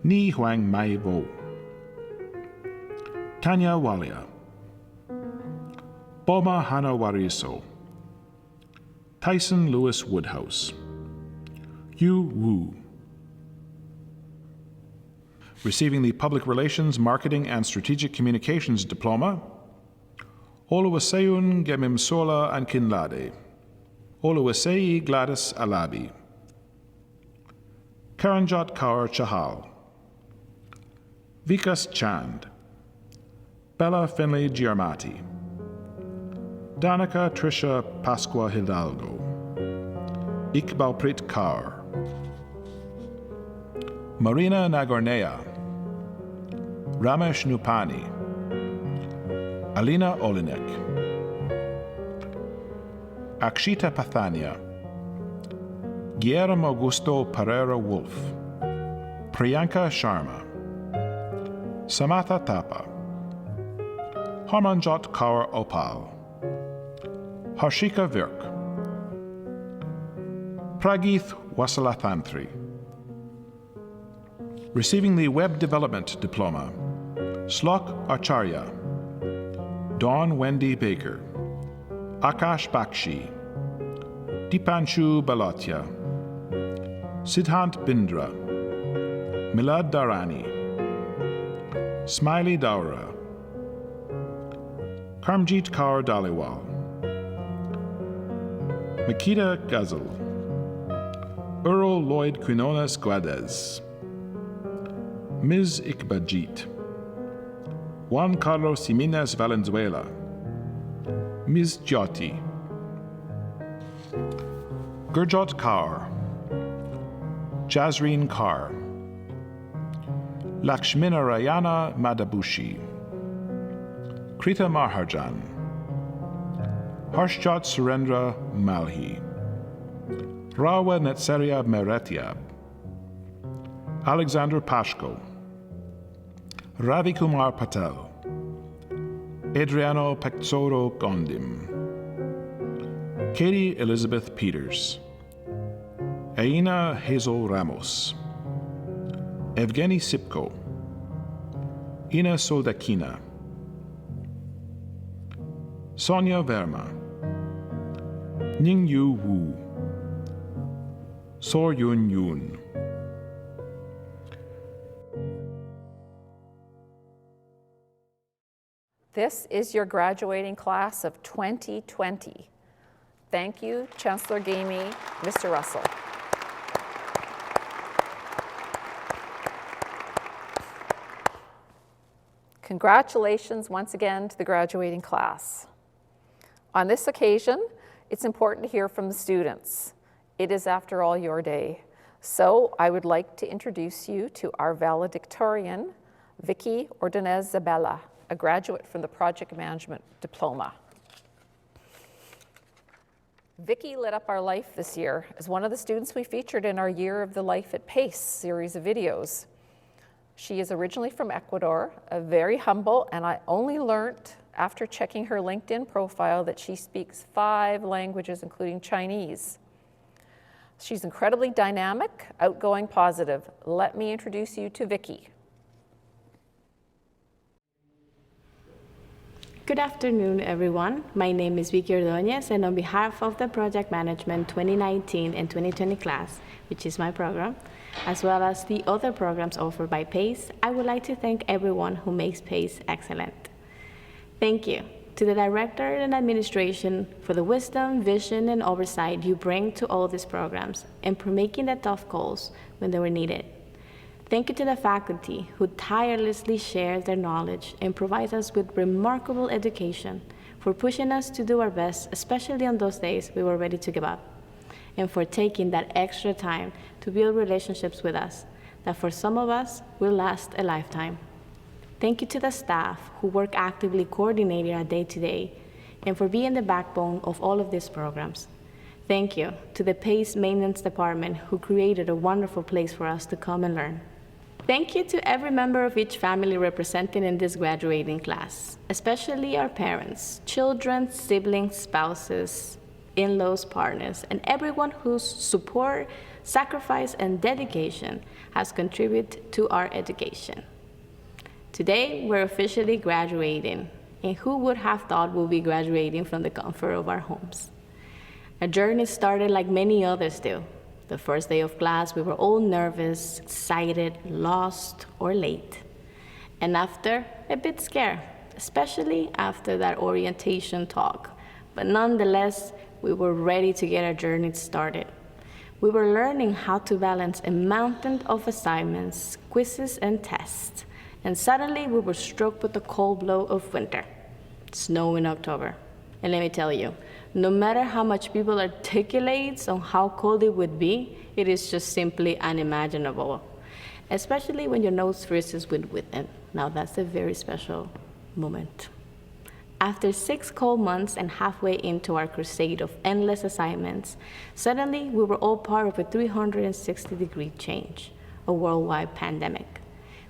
Ni Huang Mai Vo, Tanya Walia, Boma Hana Wariso, Tyson Lewis Woodhouse, Yu Wu. Receiving the Public Relations, Marketing, and Strategic Communications Diploma, Oluwaseun Gemimsola Ankinlade, Oluwasei Gladys Alabi, Karanjot Kaur Chahal, Vikas Chand, Bella Finley Giarmati, Danica Trisha Pasqua Hidalgo, Iqbalprit Kaur, Marina Nagornea, Ramesh Nupani, Alina Olinek, Akshita Pathania, Guillermo Augusto Pereira Wolf, Priyanka Sharma, Samatha Thapa, Harmanjot Kaur Opal, Harshika Virk, Pragith Wasalathantri. Receiving the Web Development Diploma, Slok Acharya, Dawn Wendy Baker, Akash Bakshi, Dipanshu Balatia, Siddhant Bindra, Milad Dharani, Smiley Daura, Karmjit Kaur Daliwal, Makita Ghazal, Earl Lloyd Quinones Guadez, Ms. Ikbajit, Juan Carlos Jimenez Valenzuela, Ms. Jyoti, Gurjot Kaur, Jazreen Kaur, Lakshminarayana Madabushi, Krita Maharjan, Harshjot Surendra Malhi, Rawa Netseria Meretiab, Alexander Pashko, Ravi Kumar Patel, Adriano Pectsoro Gondim, Katie Elizabeth Peters, Aina Hazel Ramos, Evgeny Sipko, Ina Soldakina, Sonia Verma, Ningyu Wu, Sor Yun Yun. This is your graduating class of 2020. Thank you, Chancellor Gamey, Mr. Russell. Congratulations once again to the graduating class. On this occasion, it's important to hear from the students. It is, after all, your day. So I would like to introduce you to our valedictorian, Vicky Ordonez Zabella, a graduate from the Project Management Diploma. Vicky lit up our life this year as one of the students we featured in our Year of the Life at Pace series of videos. She is originally from Ecuador, very humble, and I only learned after checking her LinkedIn profile that she speaks 5 languages, including Chinese. She's incredibly dynamic, outgoing, positive. Let me introduce you to Vicky. Good afternoon, everyone. My name is Vicky Ordóñez, and on behalf of the Project Management 2019 and 2020 class, which is my program, as well as the other programs offered by PACE, I would like to thank everyone who makes PACE excellent. Thank you to the director and administration for the wisdom, vision, and oversight you bring to all these programs and for making the tough calls when they were needed. Thank you to the faculty who tirelessly share their knowledge and provide us with remarkable education, for pushing us to do our best, especially on those days we were ready to give up, and for taking that extra time to build relationships with us that for some of us will last a lifetime. Thank you to the staff who work actively coordinating our day-to-day and for being the backbone of all of these programs. Thank you to the PACE Maintenance Department who created a wonderful place for us to come and learn. Thank you to every member of each family represented in this graduating class, especially our parents, children, siblings, spouses, in-laws, partners, and everyone whose support, sacrifice, and dedication has contributed to our education. Today, we're officially graduating, and who would have thought we'll be graduating from the comfort of our homes? Our journey started like many others do. The first day of class, we were all nervous, excited, lost, or late. And after, a bit scared, especially after that orientation talk. But nonetheless, we were ready to get our journey started. We were learning how to balance a mountain of assignments, quizzes, and tests. And suddenly, we were struck with the cold blow of winter. Snow in October. And let me tell you, no matter how much people articulate on how cold it would be, it is just simply unimaginable, especially when your nose freezes with wind. Now that's a very special moment. After 6 cold months and halfway into our crusade of endless assignments, suddenly we were all part of a 360-degree change, a worldwide pandemic.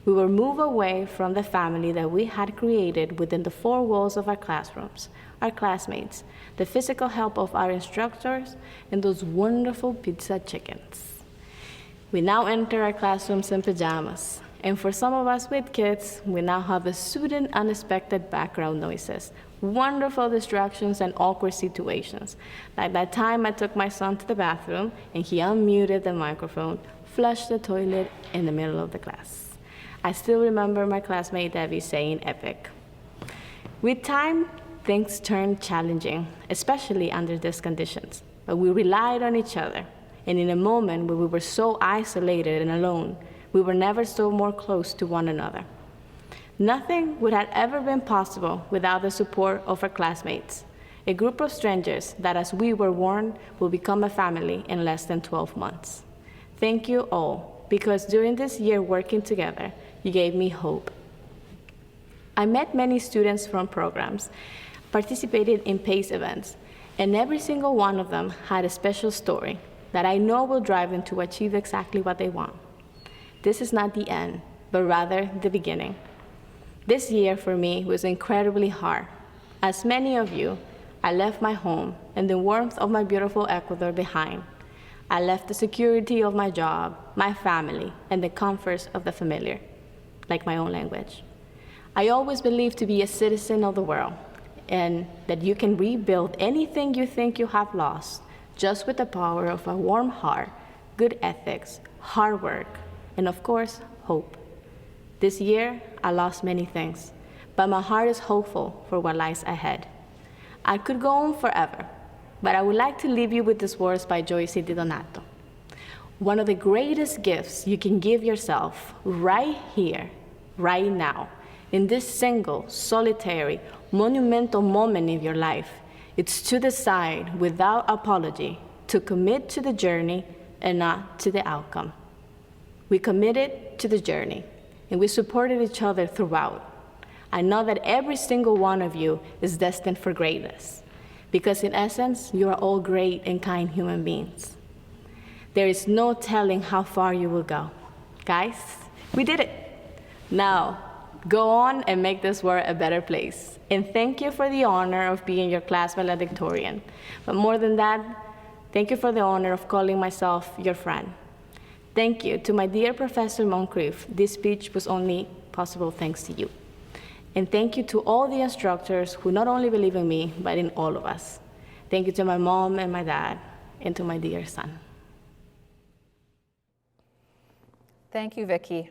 We were moved away from the family that we had created within the 4 walls of our classrooms, our classmates, the physical help of our instructors, and those wonderful pizza chickens. We now enter our classrooms in pajamas, and for some of us with kids, we now have the sudden unexpected background noises, wonderful distractions, and awkward situations. Like that time I took my son to the bathroom, and he unmuted the microphone, flushed the toilet in the middle of the class. I still remember my classmate Debbie saying epic. With time, things turned challenging, especially under these conditions, but we relied on each other. And in a moment where we were so isolated and alone, we were never so more close to one another. Nothing would have ever been possible without the support of our classmates, a group of strangers that, as we were warned, will become a family in less than 12 months. Thank you all, because during this year working together, you gave me hope. I met many students from programs, participated in PACE events, and every single one of them had a special story that I know will drive them to achieve exactly what they want. This is not the end, but rather the beginning. This year for me was incredibly hard. As many of you, I left my home and the warmth of my beautiful Ecuador behind. I left the security of my job, my family, and the comforts of the familiar, like my own language. I always believed to be a citizen of the world, and that you can rebuild anything you think you have lost just with the power of a warm heart, good ethics, hard work, and of course, hope. This year, I lost many things, but my heart is hopeful for what lies ahead. I could go on forever, but I would like to leave you with these words by Joyce Di Donato. One of the greatest gifts you can give yourself right here, right now, in this single, solitary, monumental moment in your life, it's to decide without apology to commit to the journey and not to the outcome. We committed to the journey, and we supported each other throughout. I know that every single one of you is destined for greatness, because in essence, you are all great and kind human beings. There is no telling how far you will go. Guys, we did it. Now, go on and make this world a better place. And thank you for the honor of being your class valedictorian. But more than that, thank you for the honor of calling myself your friend. Thank you to my dear Professor Moncrief. This speech was only possible thanks to you. And thank you to all the instructors who not only believe in me, but in all of us. Thank you to my mom and my dad, and to my dear son. Thank you, Vicki.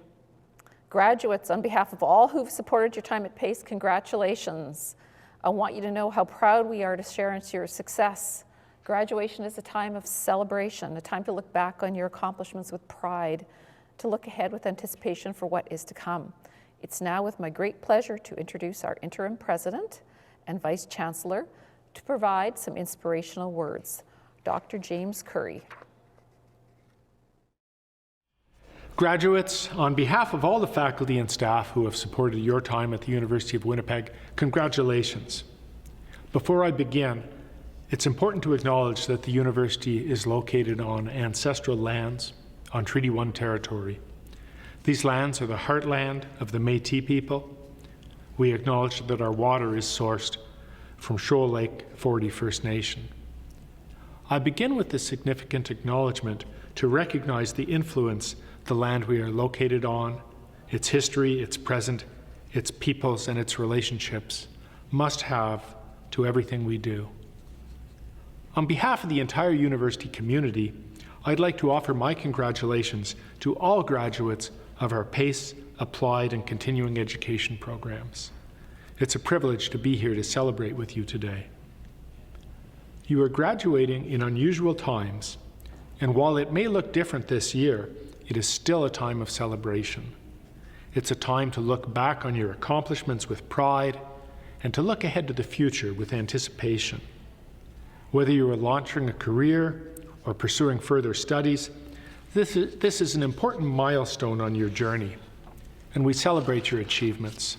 Graduates, on behalf of all who've supported your time at PACE, congratulations. I want you to know how proud we are to share in your success. Graduation is a time of celebration, a time to look back on your accomplishments with pride, to look ahead with anticipation for what is to come. It's now with my great pleasure to introduce our interim president and vice chancellor to provide some inspirational words. Dr. James Curry. Graduates, on behalf of all the faculty and staff who have supported your time at the University of Winnipeg, congratulations. Before I begin, it's important to acknowledge that the university is located on ancestral lands on Treaty 1 territory. These lands are the heartland of the Métis people. We acknowledge that our water is sourced from Shoal Lake 40 First Nation. I begin with this significant acknowledgement to recognize the influence the land we are located on, its history, its present, its peoples, and its relationships must have to everything we do. On behalf of the entire university community, I'd like to offer my congratulations to all graduates of our PACE, Applied, and Continuing Education programs. It's a privilege to be here to celebrate with you today. You are graduating in unusual times, and while it may look different this year, it is still a time of celebration. It's a time to look back on your accomplishments with pride and to look ahead to the future with anticipation. Whether you are launching a career or pursuing further studies, this is an important milestone on your journey, and we celebrate your achievements.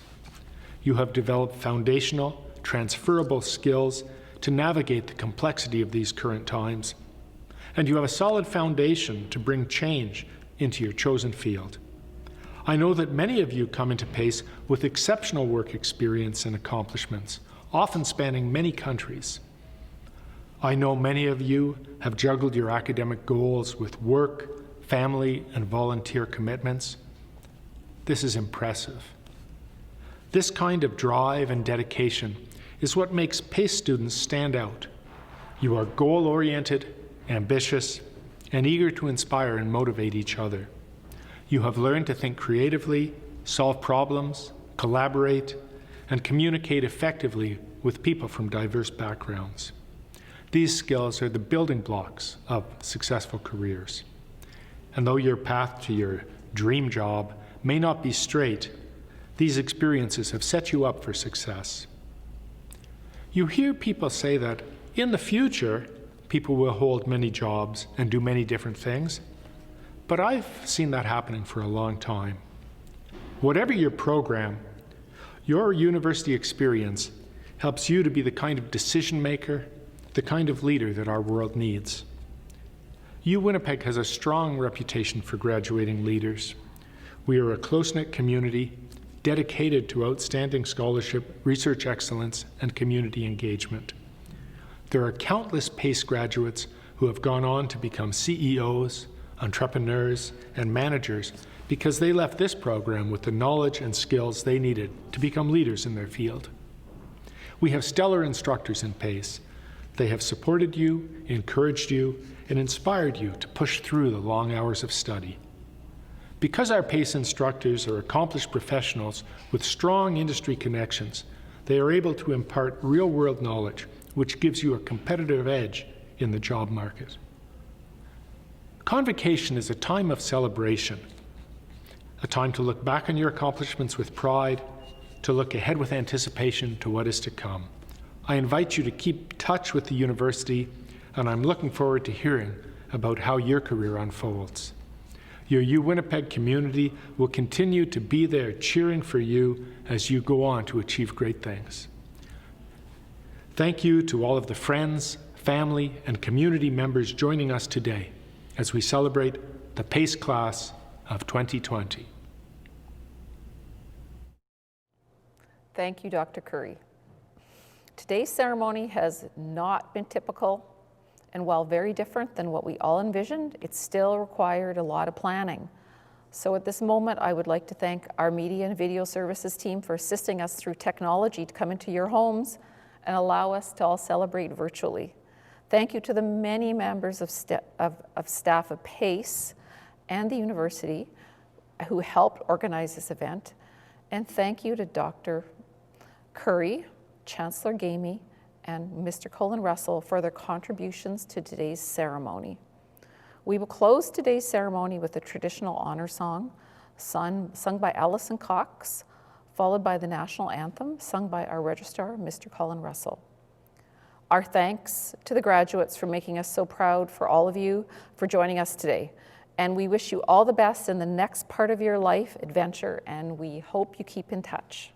You have developed foundational, transferable skills to navigate the complexity of these current times, and you have a solid foundation to bring change into your chosen field. I know that many of you come into PACE with exceptional work experience and accomplishments, often spanning many countries. I know many of you have juggled your academic goals with work, family, and volunteer commitments. This is impressive. This kind of drive and dedication is what makes PACE students stand out. You are goal-oriented, ambitious, and eager to inspire and motivate each other. You have learned to think creatively, solve problems, collaborate, and communicate effectively with people from diverse backgrounds. These skills are the building blocks of successful careers. And though your path to your dream job may not be straight, these experiences have set you up for success. You hear people say that in the future, people will hold many jobs and do many different things, but I've seen that happening for a long time. Whatever your program, your university experience helps you to be the kind of decision maker, the kind of leader that our world needs. Winnipeg has a strong reputation for graduating leaders. We are a close-knit community dedicated to outstanding scholarship, research excellence, and community engagement. There are countless PACE graduates who have gone on to become CEOs, entrepreneurs, and managers because they left this program with the knowledge and skills they needed to become leaders in their field. We have stellar instructors in PACE. They have supported you, encouraged you, and inspired you to push through the long hours of study. Because our PACE instructors are accomplished professionals with strong industry connections, they are able to impart real-world knowledge, which gives you a competitive edge in the job market. Convocation is a time of celebration, a time to look back on your accomplishments with pride, to look ahead with anticipation to what is to come. I invite you to keep touch with the university, and I'm looking forward to hearing about how your career unfolds. Your Winnipeg community will continue to be there cheering for you as you go on to achieve great things. Thank you to all of the friends, family, and community members joining us today as we celebrate the PACE class of 2020. Thank you, Dr. Curry. Today's ceremony has not been typical, and while very different than what we all envisioned, it still required a lot of planning. So at this moment, I would like to thank our media and video services team for assisting us through technology to come into your homes and allow us to all celebrate virtually. Thank you to the many members of staff of PACE and the university who helped organize this event. And thank you to Dr. Curry, Chancellor Gamey, and Mr. Colin Russell for their contributions to today's ceremony. We will close today's ceremony with a traditional honor song sung by Allison Cox, followed by the national anthem sung by our registrar, Mr. Colin Russell. Our thanks to the graduates for making us so proud, for all of you for joining us today. And we wish you all the best in the next part of your life adventure, and we hope you keep in touch.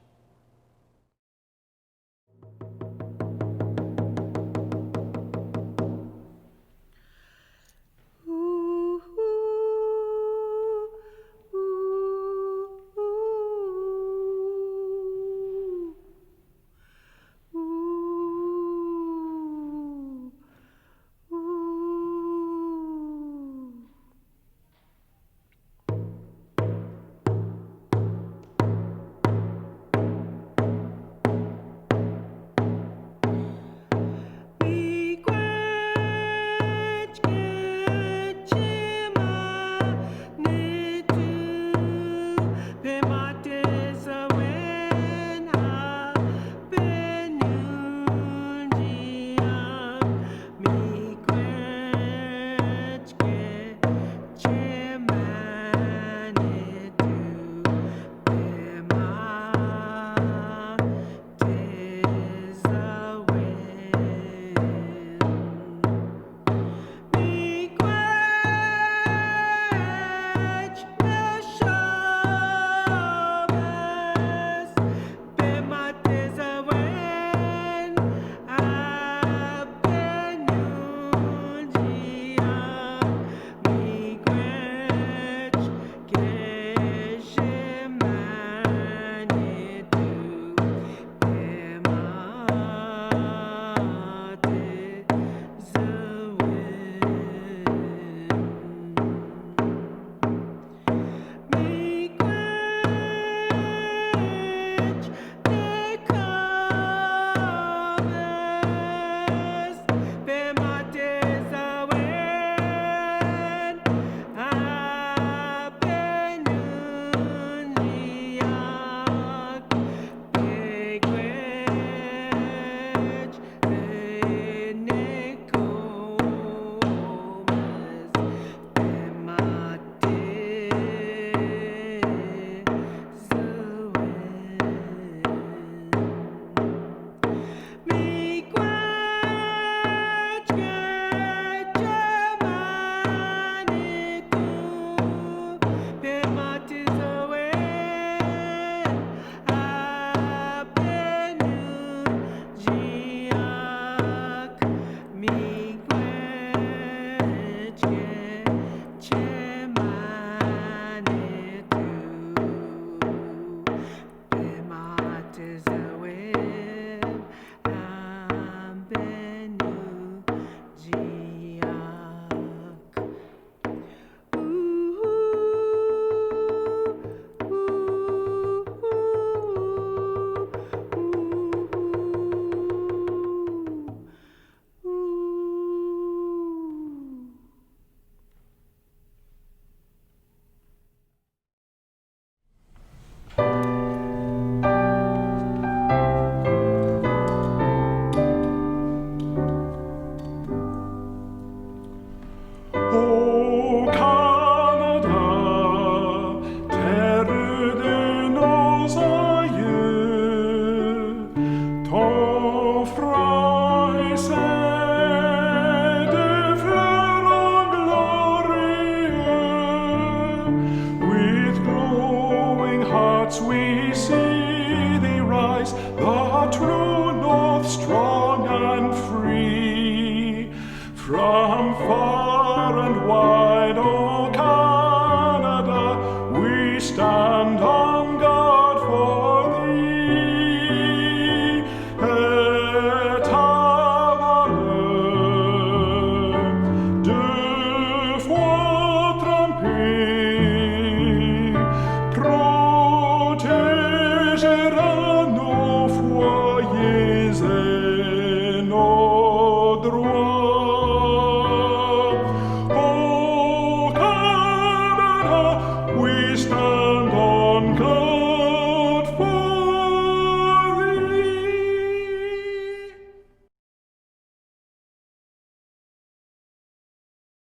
Christus.